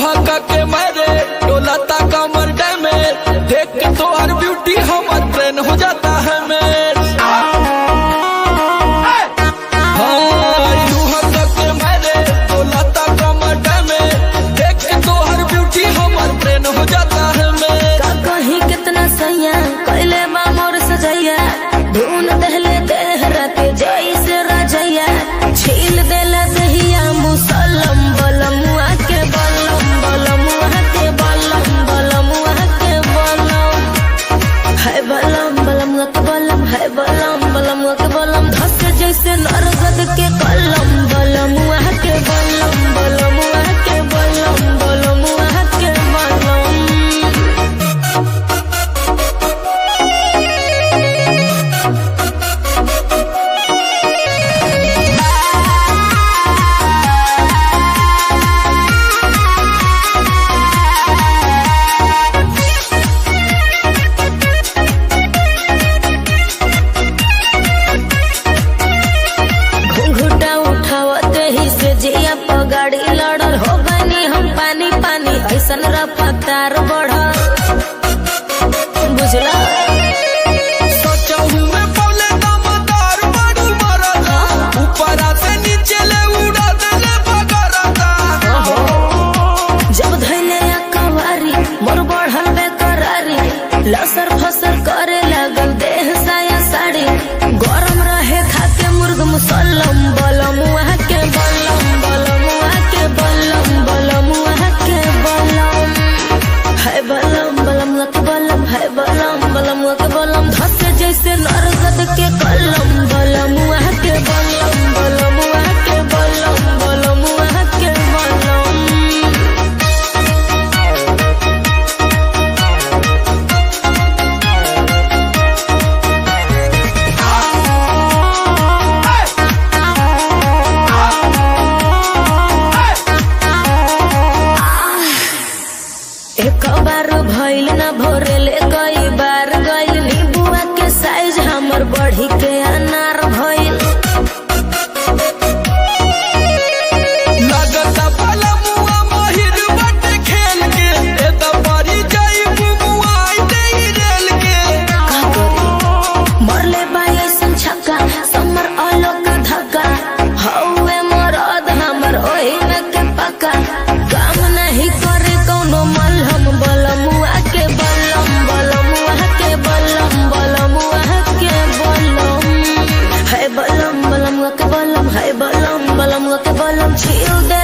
हका के मारे डोलाता कमर डैमेज, देख के तो हर ब्यूटी हमर ट्रेन हो जाता है मेर। हका के मारे डोलाता कमर डैमेज, देख के तो हर ब्यूटी हमर ट्रेन हो जाता है मेर। कहीं कितना सैया कैले बा मोर सजैया, ढूंढ दहले देहरा के जैसे रजैया, छील देला दहिया मुसलम बलमुआ के बलम बलमुआ के बलम बलमुआ के बलम है बलम बलमुआ के बलम है बलम बलमुआ के बलम, धस जैसे नरगद के कलम बलमुआ के बलम बलमुआ के बलम बलमुआ के बलम। गाड़ी लड़ल हो गनी हम पानी पानी ऐसन रफ्तार बढ़ बुझला। सोचहु में पौले दमदार बड़ू मरदा, ऊपरा से नीचे ले उड़ा देले बगरदा। जब धैले कवारी मोर बढ़ल बेकरारी, लसर फसर करे लगल देह साया साड़ी, गरम रहे खाके मुर्ग मुसल्लम बलमुआ के बलम बलमुआ के बलम बलमुआ के बलम है बलम बलमुआ के बलम है बलम बलमुआ के बलम, धस जैसे नरगद के कलम बलमुआ के बलम बलमुआ के बलम बलमुआ के बलम। एक बार भइल ना भोरेले कई बार गइल, नीबुआ के साइज हमर बढ़ी के अनार भइल। लगता बलमुआ महिर बटे खेल के, ए त परी जाई बुमुआई देई रेल के। का करी मरले बाई ऐसन छक्का, समर आलो का धक्का, हौवे मरद हमर ओही में के पक्का, काम नहीं करे कौनो मलहम बलमुआ के बलम बलमुआ के बलम बलमुआ के बलम है बलम बलमुआ के बलम है बलम बलमुआ के बलम, छील दे